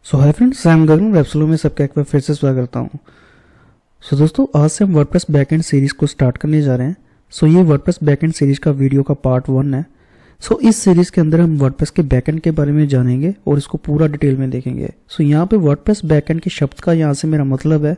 So hi friends, I am गगन। वेबस्लो में सबका एक बार फिर से स्वागत करता हूँ। सो दोस्तों, आज से हम वर्डप्रेस बैकएंड सीरीज को स्टार्ट करने जा रहे हैं। ये वर्डप्रेस बैकएंड सीरीज का वीडियो का पार्ट 1 है। इस सीरीज के अंदर हम वर्डप्रेस के बैकएंड के बारे में जानेंगे और इसको पूरा डिटेल में देखेंगे। यहाँ पे वर्डप्रेस बैकएंड के शब्द का यहाँ से मेरा मतलब है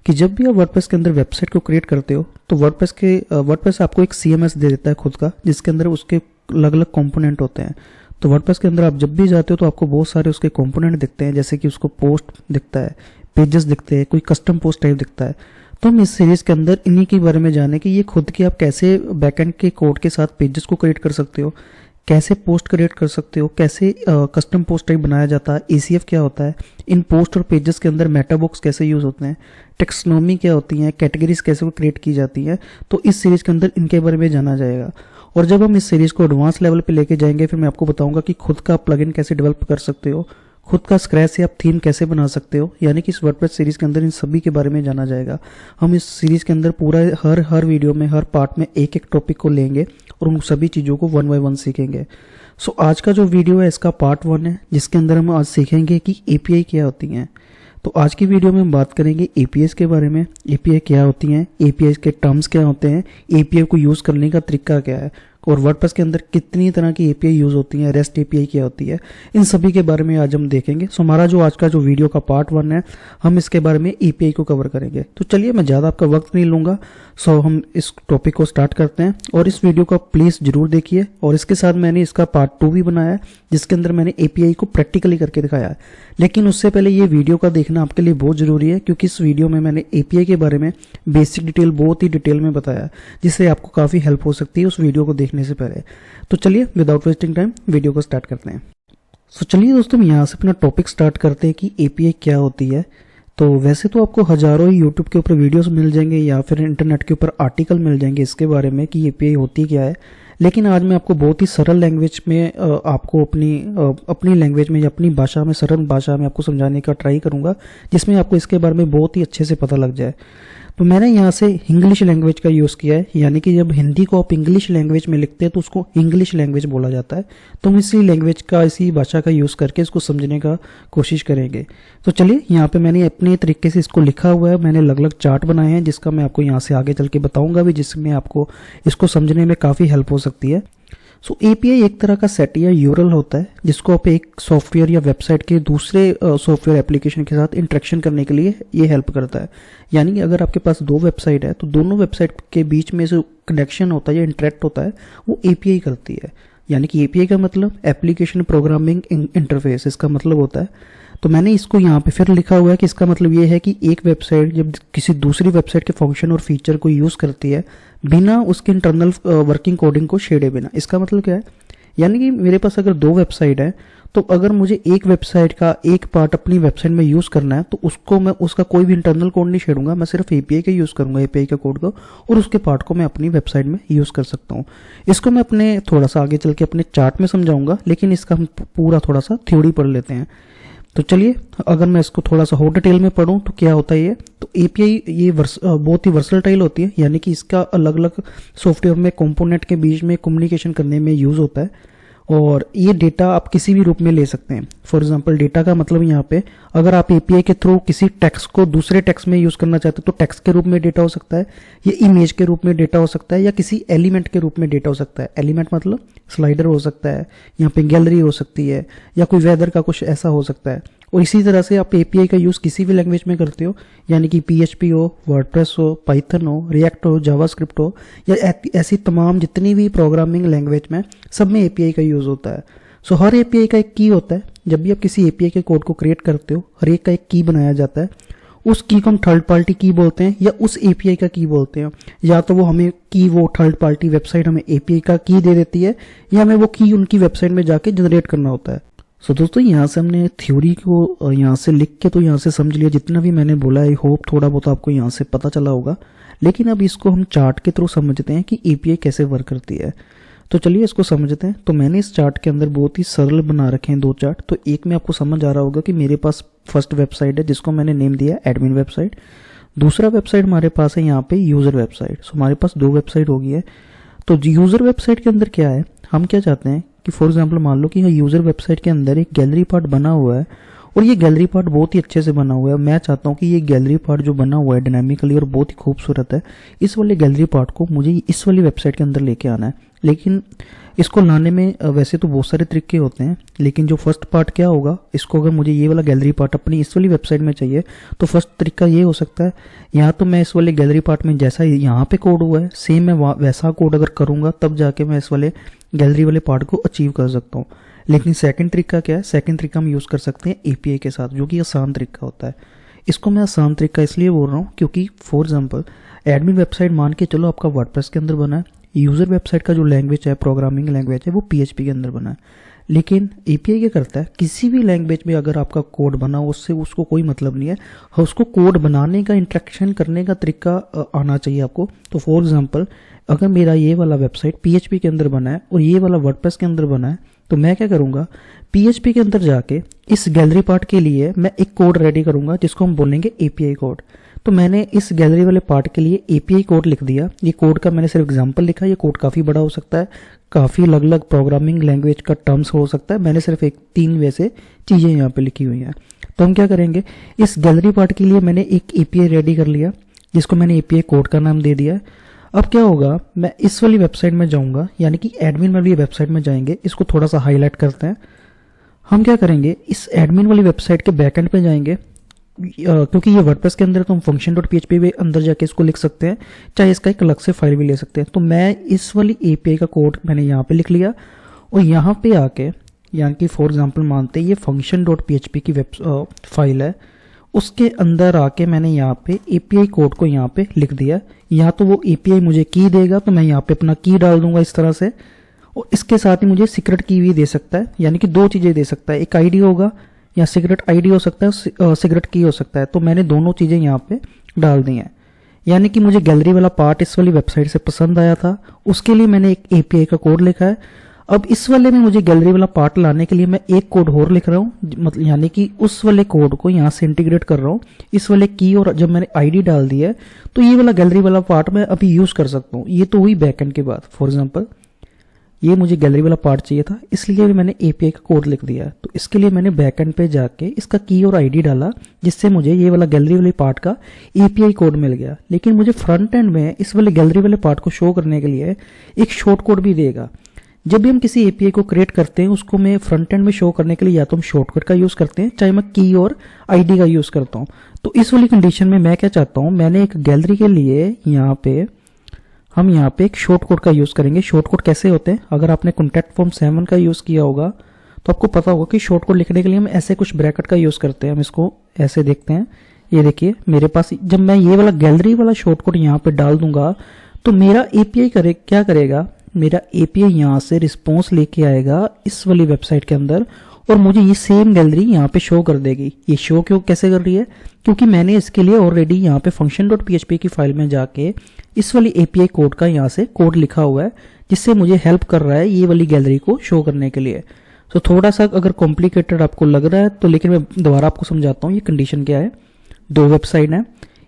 कि जब भी आप वर्डप्रेस के अंदर वेबसाइट को क्रिएट करते हो तो वर्डप्रेस आपको एक CMS दे देता है खुद का, जिसके अंदर उसके अलग अलग कंपोनेंट होते हैं। तो वर्डप्रेस के अंदर आप जब भी जाते हो तो आपको बहुत सारे उसके कंपोनेंट दिखते हैं, जैसे कि उसको पोस्ट दिखता है, पेजेस दिखते हैं, कोई कस्टम पोस्ट टाइप दिखता है। तो हम इस सीरीज के अंदर इन्हीं के बारे में जाने कि ये खुद की आप कैसे बैकएंड के कोड के साथ पेजेस को क्रिएट कर सकते हो, कैसे पोस्ट क्रिएट कर सकते हो, कैसे कस्टम पोस्ट टाइप बनाया जाता है, ACF क्या होता है, इन पोस्ट और पेजेस के अंदर मेटा बॉक्स कैसे यूज होते हैं, टेक्सोनॉमी क्या होती है, कैटेगरीज कैसे क्रिएट की जाती है। तो इस सीरीज के अंदर इनके बारे में जाना जाएगा। और जब हम इस सीरीज को एडवांस लेवल पे लेके जाएंगे, फिर मैं आपको बताऊंगा कि खुद का प्लगइन कैसे डेवलप कर सकते हो, खुद का स्क्रैच से आप थीम कैसे बना सकते हो। यानी कि इस वर्डप्रेस सीरीज के अंदर इन सभी के बारे में जाना जाएगा। हम इस सीरीज के अंदर पूरा हर वीडियो में, हर पार्ट में एक एक टॉपिक को लेंगे और उन सभी चीज़ों को 1 बाय 1 सीखेंगे। आज का जो वीडियो है इसका पार्ट 1 है, जिसके अंदर हम आज सीखेंगे कि API क्या होती हैं। तो आज की वीडियो में हम बात करेंगे APIs के बारे में। API क्या होती हैं, APIs के टर्म्स क्या होते हैं, API को यूज़ करने का तरीका क्या है, और वर्डप्रेस के अंदर कितनी तरह की API यूज़ होती है, REST API क्या होती है, इन सभी के बारे में आज हम देखेंगे। हमारा जो आज का जो वीडियो का पार्ट 1 है, हम इसके बारे में API को कवर करेंगे। तो चलिए, मैं ज़्यादा आपका वक्त नहीं लूँगा। हम इस टॉपिक को स्टार्ट करते हैं और इस वीडियो को प्लीज़ ज़रूर देखिए। और इसके साथ मैंने इसका पार्ट 2 भी बनाया है, जिसके अंदर मैंने API को प्रैक्टिकली करके दिखाया है। लेकिन उससे पहले ये वीडियो का देखना आपके लिए बहुत ज़रूरी है, क्योंकि इस वीडियो में मैंने API के बारे में बेसिक डिटेल, बहुत ही डिटेल में बताया, जिससे आपको काफ़ी हेल्प हो सकती है उस वीडियो को देखने से पहले। तो चलिए, विदाउट वेस्टिंग टाइम वीडियो को स्टार्ट करते हैं। चलिए दोस्तों, हम यहाँ से अपना टॉपिक स्टार्ट करते हैं कि API क्या होती है। तो वैसे तो आपको हज़ारों ही यूट्यूब के ऊपर वीडियोस मिल जाएंगे या फिर इंटरनेट के ऊपर आर्टिकल मिल जाएंगे इसके बारे में कि API होती क्या है। लेकिन आज मैं आपको बहुत ही सरल लैंग्वेज में आपको अपनी लैंग्वेज में या अपनी भाषा में, सरल भाषा में आपको समझाने का ट्राई करूँगा, जिसमें आपको इसके बारे में बहुत ही अच्छे से पता लग जाए। तो मैंने यहाँ से इंग्लिश लैंग्वेज का यूज़ किया है, यानी कि जब हिंदी को आप इंग्लिश लैंग्वेज में लिखते हैं तो उसको इंग्लिश लैंग्वेज बोला जाता है। तो हम इसी लैंग्वेज का, इसी भाषा का यूज़ करके इसको समझने का कोशिश करेंगे। तो चलिए, यहाँ पे मैंने अपने तरीके से इसको लिखा हुआ है। मैंने अलग अलग चार्ट बनाए हैं, जिसका मैं आपको यहाँ से आगे चल के बताऊँगा भी, जिसमें आपको इसको समझने में काफ़ी हेल्प हो सकती है। API एक तरह का सेट या URL होता है, जिसको आप एक सॉफ्टवेयर या वेबसाइट के दूसरे सॉफ्टवेयर एप्लीकेशन के साथ इंटरेक्शन करने के लिए ये हेल्प करता है। यानी कि अगर आपके पास 2 वेबसाइट है तो दोनों वेबसाइट के बीच में जो कनेक्शन होता है या इंटरेक्ट होता है, वो API करती है। यानी कि API का मतलब एप्लीकेशन प्रोग्रामिंग इंटरफेस, इसका मतलब होता है। तो मैंने इसको यहाँ पे फिर लिखा हुआ है कि इसका मतलब ये है कि एक वेबसाइट जब किसी दूसरी वेबसाइट के फंक्शन और फीचर को यूज़ करती है बिना उसके इंटरनल वर्किंग कोडिंग को छेड़े बिना। इसका मतलब क्या है, यानी कि मेरे पास अगर 2 वेबसाइट है, तो अगर मुझे एक वेबसाइट का एक पार्ट अपनी वेबसाइट में यूज़ करना है तो उसको मैं उसका कोई भी इंटरनल कोड नहीं छेड़ूंगा, मैं सिर्फ API का यूज़ करूंगा, API का कोड को, और उसके पार्ट को मैं अपनी वेबसाइट में यूज़ कर सकता हूँ। इसको मैं अपने थोड़ा सा आगे चल के अपने चार्ट में समझाऊंगा, लेकिन इसका हम पूरा थोड़ा सा थ्योरी पढ़ लेते हैं। तो चलिए, अगर मैं इसको थोड़ा सा और डिटेल में पढूं तो क्या होता है ये। तो API ये बहुत ही वर्सटाइल होती है, यानी कि इसका अलग अलग सॉफ्टवेयर में कंपोनेंट के बीच में कम्युनिकेशन करने में यूज़ होता है। और ये डेटा आप किसी भी रूप में ले सकते हैं। फॉर एग्जांपल, डेटा का मतलब यहाँ पे अगर आप API के थ्रू किसी टेक्स्ट को दूसरे टेक्स्ट में यूज़ करना चाहते हो तो टेक्स्ट के रूप में डेटा हो सकता है, ये इमेज के रूप में डेटा हो सकता है, या किसी एलिमेंट के रूप में डेटा हो सकता है। एलिमेंट मतलब स्लाइडर हो सकता है, यहाँ पे गैलरी हो सकती है, या कोई वेदर का कुछ ऐसा हो सकता है। और इसी तरह से आप API का यूज़ किसी भी लैंग्वेज में करते हो, यानी कि PHP हो, वर्डप्रेस हो, पाइथन हो, रिएक्ट हो, जावास्क्रिप्ट हो, या ऐसी तमाम जितनी भी प्रोग्रामिंग लैंग्वेज में, सब में API का यूज़ होता है। हर API का एक की होता है। जब भी आप किसी API के कोड को क्रिएट करते हो, हर एक का एक की बनाया जाता है। उस की को हम थर्ड पार्टी की बोलते हैं, या उस API का की बोलते हैं। या तो वो थर्ड पार्टी वेबसाइट हमें API का की दे देती है, या हमें वो की उनकी वेबसाइट में जाके जनरेट करना होता है। दोस्तों, यहाँ से हमने थ्योरी को यहाँ से लिख के तो यहाँ से समझ लिया, जितना भी मैंने बोला, आई होप थोड़ा बहुत आपको यहाँ से पता चला होगा। लेकिन अब इसको हम चार्ट के थ्रू समझते हैं कि API कैसे वर्क करती है। तो चलिए इसको समझते हैं। तो मैंने इस चार्ट के अंदर बहुत ही सरल बना रखे हैं 2 चार्ट। तो एक में आपको समझ आ रहा होगा कि मेरे पास फर्स्ट वेबसाइट है, जिसको मैंने नेम दिया एडमिन वेबसाइट। दूसरा वेबसाइट हमारे पास है यहाँ पे यूज़र वेबसाइट। हमारे पास 2 वेबसाइट होगी है। तो यूज़र वेबसाइट के अंदर क्या है, हम क्या चाहते हैं कि फॉर एग्जांपल मान लो कि यूज़र वेबसाइट के अंदर एक गैलरी पार्ट बना हुआ है और ये गैलरी पार्ट बहुत ही अच्छे से बना हुआ है। मैं चाहता हूँ कि ये गैलरी पार्ट जो बना हुआ है डायनामिकली और बहुत ही खूबसूरत है, इस वाले गैलरी पार्ट को मुझे इस वाली वेबसाइट के अंदर लेके आना है। लेकिन इसको लाने में वैसे तो बहुत सारे तरीके होते हैं, लेकिन जो फर्स्ट पार्ट क्या होगा, इसको अगर मुझे ये वाला गैलरी पार्ट अपनी इस वाली वेबसाइट में चाहिए तो फर्स्ट तरीका ये हो सकता है, यहाँ तो मैं इस वाले गैलरी पार्ट में जैसा यहाँ पे कोड हुआ है सेम मैं वैसा कोड अगर करूँगा तब जाके मैं इस वाले गैलरी वाले पार्ट को अचीव कर सकता हूँ। लेकिन सेकंड तरीका क्या है, सेकंड तरीका हम यूज़ कर सकते हैं एपीआई के साथ, जो कि आसान तरीका होता है। इसको मैं आसान तरीका इसलिए बोल रहा हूँ क्योंकि फॉर एग्जांपल एडमिन वेबसाइट मान के चलो आपका वर्डप्रेस के अंदर बना है, यूज़र वेबसाइट का जो लैंग्वेज है, प्रोग्रामिंग लैंग्वेज है, वो पीएचपी के अंदर बना है। लेकिन एपीआई क्या करता है, किसी भी लैंग्वेज में अगर आपका कोड बना हो उससे उसको कोई मतलब नहीं है, उसको कोड बनाने का, इंटरेक्शन करने का तरीका आना चाहिए आपको। तो फॉर एग्जांपल अगर मेरा ये वाला वेबसाइट पीएचपी के अंदर बना है और ये वाला वर्डप्रेस के अंदर बना है, तो मैं क्या करूँगा, पीएचपी के अंदर जाके इस गैलरी पार्ट के लिए मैं एक कोड रेडी करूँगा जिसको हम बोलेंगे एपीआई कोड। तो मैंने इस गैलरी वाले पार्ट के लिए एपीआई कोड लिख दिया। ये कोड का मैंने सिर्फ एग्जांपल लिखा, ये कोड काफ़ी बड़ा हो सकता है, काफ़ी अलग अलग प्रोग्रामिंग लैंग्वेज का टर्म्स हो सकता है, मैंने सिर्फ एक 3 वैसे चीज़ें यहाँ पे लिखी हुई हैं। तो हम क्या करेंगे, इस गैलरी पार्ट के लिए मैंने एक एपीआई रेडी कर लिया जिसको मैंने एपीआई कोड का नाम दे दिया। अब क्या होगा, मैं इस वाली वेबसाइट में जाऊँगा, यानी कि एडमिन वाली वेबसाइट में जाएंगे। इसको थोड़ा सा हाईलाइट करते हैं। हम क्या करेंगे, इस एडमिन वाली वेबसाइट के बैकएंड पे जाएंगे, क्योंकि ये वर्डप्रेस के अंदर तो हम function.php में अंदर जाके इसको लिख सकते हैं, चाहे इसका एक अलग से फाइल भी ले सकते हैं। तो मैं इस वाली एपीआई का कोड मैंने यहाँ पे लिख लिया और यहाँ पे आके, यानी कि फॉर एग्जांपल मानते हैं ये function.php की वेब फाइल है, उसके अंदर आके मैंने यहाँ पे एपीआई कोड को यहाँ पे लिख दिया। या तो वो एपीआई मुझे की देगा तो मैं यहाँ पे अपना की डाल दूंगा इस तरह से, और इसके साथ ही मुझे सीक्रेट की भी दे सकता है, यानी कि 2 चीज़ें दे सकता है, एक आईडी होगा या सीक्रेट आईडी हो सकता है, सीक्रेट की हो सकता है। तो मैंने दोनों चीज़ें यहाँ पे डाल दी हैं। यानी कि मुझे गैलरी वाला पार्ट इस वाली वेबसाइट से पसंद आया था, उसके लिए मैंने एक एपीआई का कोड लिखा है। अब इस वाले में मुझे गैलरी वाला पार्ट लाने के लिए मैं एक कोड और लिख रहा हूँ, मतलब यानी कि उस वाले कोड को यहाँ से इंटीग्रेट कर रहा हूँ इस वाले की, और जब मैंने आईडी डाल दी है तो ये वाला गैलरी वाला पार्ट मैं अभी यूज़ कर सकता हूँ। ये तो हुई बैकएंड के बाद। फॉर एग्जाम्पल ये मुझे गैलरी वाला पार्ट चाहिए था, इसलिए मैंने एपीआई का कोड लिख दिया। तो इसके लिए मैंने बैकएंड पे जाके इसका की और आईडी डाला, जिससे मुझे ये वाला गैलरी वाले पार्ट का एपीआई कोड मिल गया। लेकिन मुझे फ्रंट एंड में इस वाले गैलरी वाले पार्ट को शो करने के लिए एक शॉर्ट कोड भी देगा। जब भी हम किसी एपीआई को क्रिएट करते हैं उसको मैं फ्रंट एंड में शो करने के लिए या तो हम शॉर्टकट का यूज करते हैं, चाहे मैं की और आईडी का यूज करता हूँ। तो इस वाली कंडीशन में मैं क्या चाहता हूँ, मैंने एक गैलरी के लिए हम यहाँ पे एक शॉर्ट कोड का यूज करेंगे। शॉर्ट कोड कैसे होते हैं, अगर आपने कॉन्टैक्ट फॉर्म 7 का यूज किया होगा तो आपको पता होगा कि शॉर्ट कोड लिखने के लिए हम ऐसे कुछ ब्रैकेट का यूज करते हैं। हम इसको ऐसे देखते हैं, ये देखिए मेरे पास जब मैं ये वाला गैलरी वाला शॉर्ट कोड यहाँ पे डाल दूंगा तो मेरा एपीआई क्या करेगा, मेरा एपीआई यहाँ से रिस्पॉन्स लेके आएगा इस वाली वेबसाइट के अंदर और मुझे ये सेम गैलरी यहाँ पे शो कर देगी। ये शो कैसे कर रही है, क्योंकि मैंने इसके लिए ऑलरेडी यहाँ पे function.php की फाइल में जाके इस वाली एपीआई कोड का यहाँ से कोड लिखा हुआ है, जिससे मुझे हेल्प कर रहा है ये वाली गैलरी को शो करने के लिए। तो थोड़ा सा अगर कॉम्प्लिकेटेड आपको लग रहा है तो, लेकिन मैं दोबारा आपको समझाता हूँ ये कंडीशन क्या है। 2 वेबसाइट है,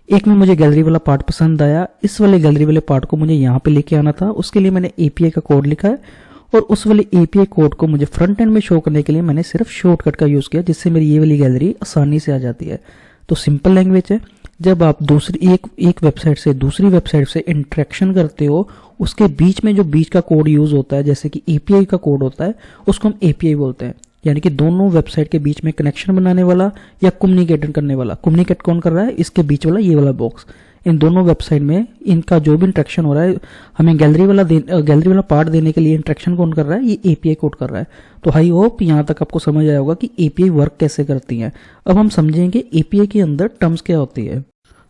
एक में मुझे गैलरी वाला पार्ट पसंद आया, इस वाले गैलरी वाले पार्ट को मुझे यहाँ पे लेके आना था, उसके लिए मैंने एपीआई का कोड लिखा है और उस वाले एपीआई कोड को मुझे फ्रंट एंड में शो करने के लिए मैंने सिर्फ शॉर्टकट का यूज किया, जिससे मेरी ये वाली गैलरी आसानी से आ जाती है। तो सिंपल लैंग्वेज है, जब आप दूसरी एक वेबसाइट से दूसरी वेबसाइट से इंटरेक्शन करते हो, उसके बीच में जो बीच का कोड यूज होता है, जैसे कि एपीआई का कोड होता है, उसको हम एपीआई बोलते हैं। यानी कि दोनों वेबसाइट के बीच में कनेक्शन बनाने वाला या कम्युनिकेट करने वाला। कम्युनिकेट कौन कर रहा है, इसके बीच वाला ये वाला बॉक्स। इन दोनों वेबसाइट में इनका जो भी इंटरेक्शन हो रहा है, हमें गैलरी वाला पार्ट देने के लिए इंटरेक्शन कौन कर रहा है, ये एपीआई कोड कर रहा है। तो आई होप यहाँ तक आपको समझ आया होगा कि एपीआई वर्क कैसे करती है। अब हम समझेंगे एपीआई के अंदर टर्म्स क्या होती है।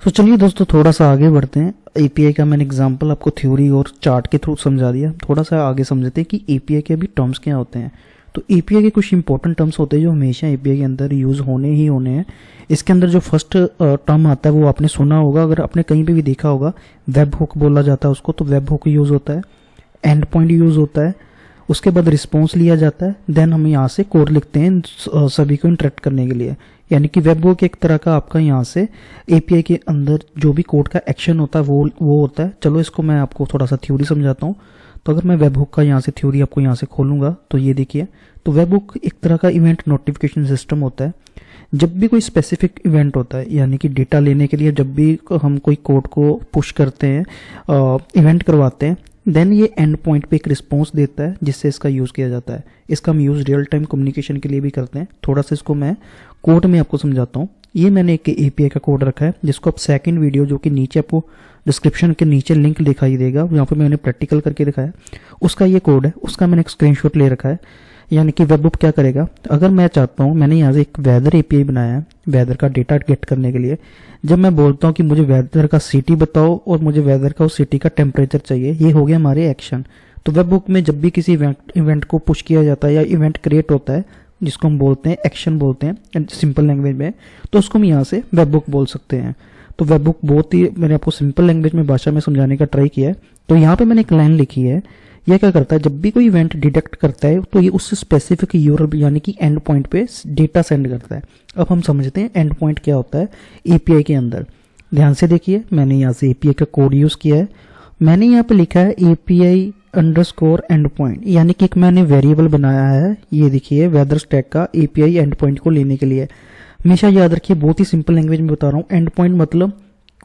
तो चलिए दोस्तों थोड़ा सा आगे बढ़ते हैं। एपीआई का मैंने एग्जांपल आपको थ्योरी और चार्ट के थ्रू समझा दिया, थोड़ा सा आगे समझते हैं कि एपीआई के भी टर्म्स क्या होते हैं। तो एपीआई के कुछ इंपॉर्टेंट टर्म्स होते हैं जो हमेशा एपीआई के अंदर यूज होने ही होने हैं। इसके अंदर जो फर्स्ट टर्म आता है वो आपने सुना होगा, अगर आपने कहीं पे भी देखा होगा, वेब हुक बोला जाता है उसको। तो वेब हुक यूज होता है, एंड पॉइंट यूज होता है, उसके बाद रिस्पॉन्स लिया जाता है, देन हम यहाँ से कोड लिखते हैं सभी को इंटरेक्ट करने के लिए। यानी कि वेब हुक एक तरह का आपका यहाँ से एपीआई के अंदर जो भी कोड का एक्शन होता है वो होता है। चलो इसको मैं आपको थोड़ा सा थ्योरी समझाता हूँ। तो अगर मैं वेबहुक का यहाँ से थ्योरी आपको यहाँ से खोलूँगा तो ये देखिए, तो वेबहुक एक तरह का इवेंट नोटिफिकेशन सिस्टम होता है। जब भी कोई स्पेसिफिक इवेंट होता है, यानी कि डेटा लेने के लिए जब भी हम कोई कोड को पुश करते हैं, इवेंट करवाते हैं, देन ये एंड पॉइंट पे एक रिस्पॉन्स देता है जिससे इसका यूज़ किया जाता है। इसका हम यूज़ रियल टाइम कम्युनिकेशन के लिए भी करते हैं। थोड़ा सा इसको मैं कोड में आपको समझाता हूँ। ये मैंने एक एपीआई का कोड रखा है जिसको आप सेकंड वीडियो जो कि नीचे आपको डिस्क्रिप्शन के नीचे लिंक दिखाई देगा, यहाँ पे मैंने प्रैक्टिकल करके दिखाया, उसका ये कोड है, उसका मैंने एक स्क्रीनशॉट ले रखा है। यानी कि वेबहुक क्या करेगा, अगर मैं चाहता हूँ, मैंने यहाँ से एक वेदर एपीआई बनाया है वेदर का डेटा गेट करने के लिए। जब मैं बोलता हूँ कि मुझे वेदर का सिटी बताओ और मुझे वेदर का उस सिटी का टेम्परेचर चाहिए, ये हो गया हमारे एक्शन। तो वेबहुक में जब भी किसी इवेंट को पुश किया जाता है या इवेंट क्रिएट होता है जिसको हम बोलते हैं एक्शन बोलते हैं सिंपल लैंग्वेज में, तो उसको हम यहाँ से वेबहुक बोल सकते हैं। तो वेबहुक बहुत ही मैंने आपको सिंपल लैंग्वेज में भाषा में समझाने का ट्राई किया है। तो यहाँ पे मैंने एक लाइन लिखी है, यह क्या करता है, जब भी कोई इवेंट डिटेक्ट करता है तो ये उस स्पेसिफिक यूआरएल यानी कि एंड पॉइंट पे डेटा सेंड करता है। अब हम समझते हैं एंड पॉइंट क्या होता है एपीआई के अंदर। ध्यान से देखिए, मैंने यहाँ से एपीआई का कोड यूज किया है। मैंने यहाँ पे लिखा है एपीआई अंडरस्कोर एंड पॉइंट, यानी कि एक मैंने वेरिएबल बनाया है, ये देखिए वेदर स्टैक का एपीआई एंड पॉइंट को लेने के लिए। हमेशा याद रखिए, बहुत ही सिंपल लैंग्वेज में बता रहा हूँ, एंड पॉइंट मतलब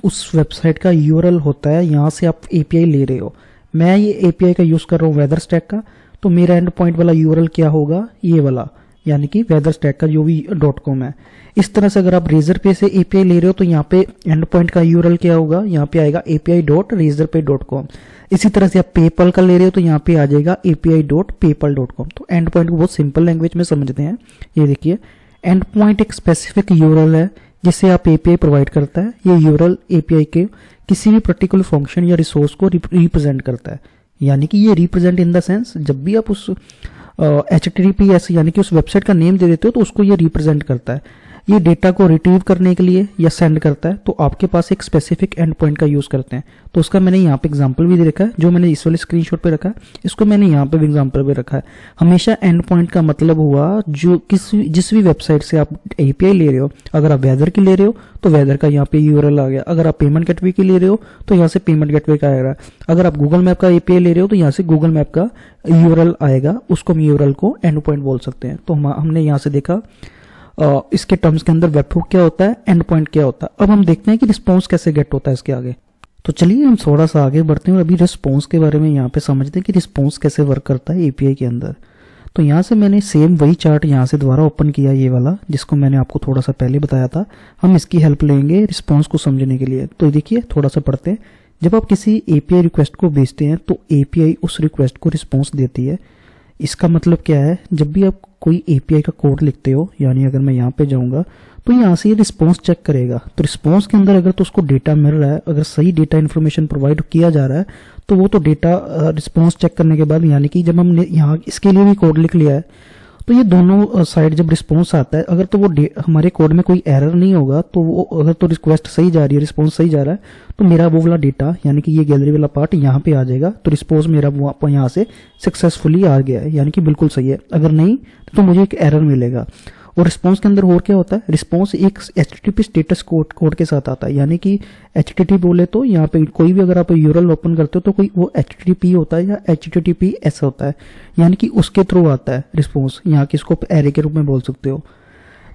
उस वेबसाइट का यूआरएल होता है, यहाँ से आप एपीआई ले रहे हो। मैं ये एपीआई का यूज कर रहा हूँ वेदर स्टैक का, तो मेरा एंड पॉइंट वाला यूआरएल क्या होगा, ये वाला, यानी कि वेदर स्टैक का जो भी .com है। इस तरह से अगर आप रेजर पे से एपीआई ले रहे हो तो यहाँ पे एंड पॉइंट का यूआरएल क्या होगा, यहाँ पे आएगा api.razorpay.com। इसी तरह से आप पेपल का ले रहे हो तो यहाँ पे आ जाएगा api.paypal.com। तो एंड पॉइंट को बहुत सिंपल लैंग्वेज में समझते हैं। ये देखिए, एंड पॉइंट एक स्पेसिफिक यूआरएल है जिससे आप एपीआई प्रोवाइड करता है। ये यूआरएल एपीआई के किसी भी पर्टिकुलर फंक्शन या रिसोर्स को रिप्रेजेंट करता है, यानी कि ये रिप्रेजेंट इन द सेंस जब भी आप उस HTTPS यानी कि उस वेबसाइट का नेम दे देते हो तो उसको ये रिप्रेजेंट करता है। ये डेटा को रिट्रीव करने के लिए या सेंड करता है, तो आपके पास एक स्पेसिफिक एंड पॉइंट का यूज करते हैं। तो उसका मैंने यहाँ पे एग्जांपल भी दे रखा है, जो मैंने इस वाले स्क्रीनशॉट पे रखा है, इसको मैंने यहाँ पे भी एग्जांपल भी रखा है। हमेशा एंड पॉइंट का मतलब हुआ जो जिस भी वेबसाइट से आप एपीआई ले रहे हो, अगर आप वेदर की ले रहे हो तो वेदर का यहाँ पे यूआरएल आ गया, अगर आप पेमेंट गेटवे की ले रहे हो तो यहाँ से पेमेंट गेटवे का आएगा, अगर आप गूगल मैप का एपीआई ले रहे हो तो यहाँ से गूगल मैप का यूआरएल आएगा, उसको हम यूआरएल को एंड पॉइंट बोल सकते हैं। तो हमने यहाँ से देखा इसके टर्म्स के अंदर वेबहुक क्या होता है, एंड पॉइंट क्या होता है। अब हम देखते हैं कि रिस्पॉन्स कैसे गेट होता है इसके आगे। तो चलिए हम थोड़ा सा आगे बढ़ते हैं और अभी रिस्पॉन्स के बारे में यहाँ पे समझते हैं कि रिस्पॉन्स कैसे वर्क करता है एपीआई के अंदर। तो यहाँ से मैंने सेम वही चार्ट यहाँ से दोबारा ओपन किया, ये वाला जिसको मैंने आपको थोड़ा सा पहले बताया था। हम इसकी हेल्प लेंगे रिस्पॉन्स को समझने के लिए। तो देखिए थोड़ा सा पढ़ते हैं। जब आप किसी एपीआई रिक्वेस्ट को भेजते हैं तो एपीआई उस रिक्वेस्ट को रिस्पॉन्स देती है। इसका मतलब क्या है, जब भी आप कोई एपीआई का कोड लिखते हो, यानी अगर मैं यहाँ पे जाऊंगा तो यहाँ से ये रिस्पॉन्स चेक करेगा। तो रिस्पॉन्स के अंदर अगर तो उसको डेटा मिल रहा है, अगर सही डेटा इन्फॉर्मेशन प्रोवाइड किया जा रहा है, तो वो तो डेटा रिस्पॉन्स चेक करने के बाद, यानी कि जब हमने यहाँ इसके लिए भी कोड लिख लिया है, तो ये दोनों साइड जब रिस्पॉन्स आता है, अगर तो वो हमारे कोड में कोई एरर नहीं होगा, तो वो अगर तो रिक्वेस्ट सही जा रही है, रिस्पॉन्स सही जा रहा है, तो मेरा वो वाला डेटा यानी कि ये गैलरी वाला पार्ट यहाँ पे आ जाएगा। तो रिस्पॉन्स मेरा वो यहाँ से सक्सेसफुली आ गया है, यानी कि बिल्कुल सही है। अगर नहीं तो मुझे एक एरर मिलेगा। और रिस्पॉन्स के अंदर और क्या होता है, रिस्पॉन्स एक HTTP स्टेटस कोड के साथ आता है, यानी कि HTTP बोले तो यहाँ पे कोई भी अगर आप यूआरएल ओपन करते हो तो कोई वो HTTP होता है या HTTPS होता है, यानी कि उसके थ्रू आता है रिस्पॉन्स। यहाँ की इसको एरे के रूप में बोल सकते हो।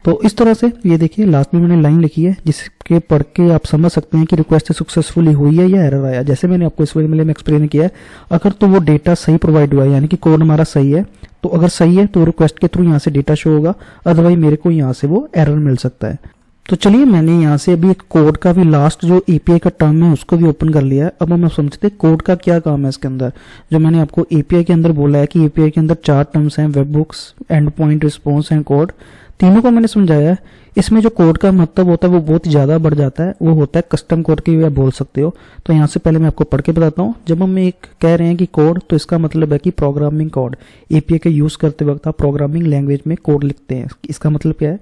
तो इस तरह से ये देखिए लास्ट में मैंने लाइन लिखी है जिसके पढ़ के आप समझ सकते हैं कि रिक्वेस्ट सक्सेसफुली हुई है या एरर आया। जैसे मैंने आपको इस वीडियो में एक्सप्लेन किया है, अगर तो वो डेटा सही प्रोवाइड हुआ है, यानी कि कोड हमारा सही है, तो अगर सही है तो रिक्वेस्ट के थ्रू यहाँ से डेटा शो होगा, अदरवाइज मेरे को यहाँ से वो एरर मिल सकता है। तो चलिए मैंने यहाँ से अभी एक कोड का भी लास्ट जो एपीआई का टर्म है उसको भी ओपन कर लिया है। अब हम समझते हैं कोड का क्या काम है इसके अंदर। जो मैंने आपको एपीआई के अंदर बोला है कि एपीआई के अंदर 4 टर्म्स हैं, webhooks, and point, response and code, तीनों को मैंने समझाया है। इसमें जो कोड का मतलब होता है वो बहुत ज्यादा बढ़ जाता है, वो होता है कस्टम कोड की आप बोल सकते हो। तो यहाँ से पहले मैं आपको पढ़ के बताता हूँ। जब हम एक कह रहे हैं कि कोड, तो इसका मतलब है कि प्रोग्रामिंग कोड। एपीआई का यूज करते वक्त आप प्रोग्रामिंग लैंग्वेज में कोड लिखते हैं। इसका मतलब क्या है,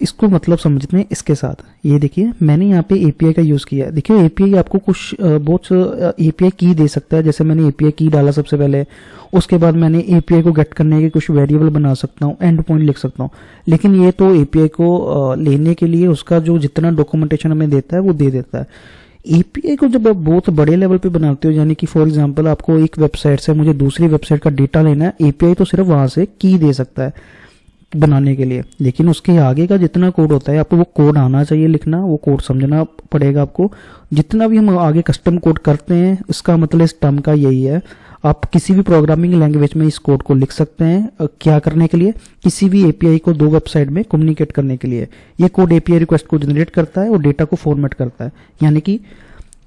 इसको मतलब समझते हैं इसके साथ। ये देखिए मैंने यहाँ पे एपीआई का यूज किया है। देखिए एपीआई आपको कुछ बहुत एपीआई की दे सकता है। जैसे मैंने एपीआई की डाला सबसे पहले, उसके बाद मैंने एपीआई को गेट करने के कुछ वेरिएबल बना सकता हूँ, एंड पॉइंट लिख सकता हूँ। लेकिन ये तो एपीआई को लेने के लिए उसका जो जितना डॉक्यूमेंटेशन हमें देता है वो दे देता है। एपीआई को जब आप बहुत बड़े लेवल पे बनाते हो, यानी कि फॉर एग्जांपल आपको एक वेबसाइट से मुझे दूसरी वेबसाइट का डेटा लेना है, एपीआई तो सिर्फ वहां से की दे सकता है बनाने के लिए, लेकिन उसके आगे का जितना कोड होता है आपको वो कोड आना चाहिए लिखना, वो कोड समझना पड़ेगा आपको। जितना भी हम आगे कस्टम कोड करते हैं उसका मतलब इस टर्म का यही है, आप किसी भी प्रोग्रामिंग लैंग्वेज में इस कोड को लिख सकते हैं। क्या करने के लिए? किसी भी एपीआई को दो वेबसाइट में कम्युनिकेट करने के लिए। ये कोड एपीआई रिक्वेस्ट को जनरेट करता है और डेटा को फॉर्मेट करता है। यानी कि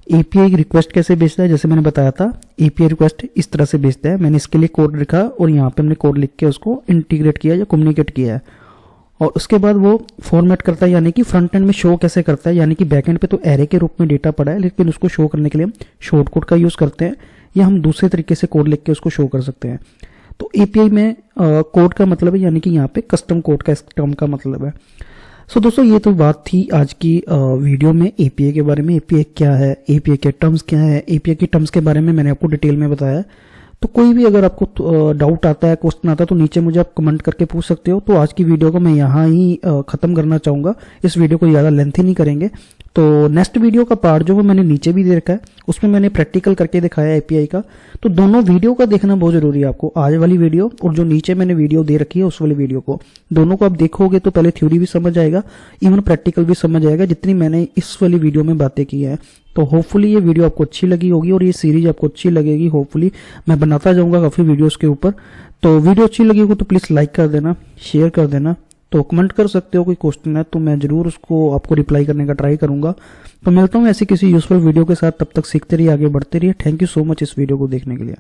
एपीआई रिक्वेस्ट कैसे भेजता है, जैसे मैंने बताया था एपीआई रिक्वेस्ट इस तरह से भेजता है। मैंने इसके लिए कोड लिखा और यहाँ पे हमने कोड लिख के उसको इंटीग्रेट किया या कम्युनिकेट किया है, और उसके बाद वो फॉर्मेट करता है, यानी कि फ्रंट एंड में शो कैसे करता है। यानी कि बैक एंड पे तो एरे के रूप में डेटा पड़ा है, लेकिन उसको शो करने के लिए हम शॉर्ट कोड का यूज करते हैं, या हम दूसरे तरीके से कोड लिख के उसको शो कर सकते हैं। तो एपीआई में कोड का मतलब है, यानी कि यहाँ पे कस्टम कोड का इस टर्म का मतलब है। सो दोस्तों ये तो बात थी आज की वीडियो में एपीआई के बारे में। एपीआई क्या है, एपीआई के टर्म्स क्या है, एपीआई के टर्म्स के बारे में मैंने आपको डिटेल में बताया। तो कोई भी अगर आपको डाउट आता है, क्वेश्चन आता है, तो नीचे मुझे आप कमेंट करके पूछ सकते हो। तो आज की वीडियो को मैं यहाँ ही खत्म करना चाहूंगा, इस वीडियो को ज़्यादा लेंथी नहीं करेंगे। तो नेक्स्ट वीडियो का पार्ट जो वो मैंने नीचे भी दे रखा है, उसमें मैंने प्रैक्टिकल करके दिखाया है एपीआई का। तो दोनों वीडियो का देखना बहुत जरूरी है आपको, आज वाली वीडियो और जो नीचे मैंने वीडियो दे रखी है उस वाली वीडियो को। दोनों को आप देखोगे तो पहले थ्योरी भी समझ आएगा, इवन प्रैक्टिकल भी समझ आएगा, जितनी मैंने इस वाली वीडियो में बातें की है। तो होपफुली ये वीडियो आपको अच्छी लगी होगी और ये सीरीज आपको अच्छी लगेगी। होपफुली मैं बनाता जाऊंगा काफी वीडियोस के ऊपर। तो वीडियो अच्छी लगी हो तो प्लीज लाइक कर देना, शेयर कर देना। तो कमेंट कर सकते हो, कोई क्वेश्चन है तो मैं जरूर उसको आपको रिप्लाई करने का ट्राई करूंगा। तो मिलता हूँ ऐसी किसी यूजफुल वीडियो के साथ, तब तक सीखते रहिए, आगे बढ़ते रहिए। थैंक यू सो मच इस वीडियो को देखने के लिए।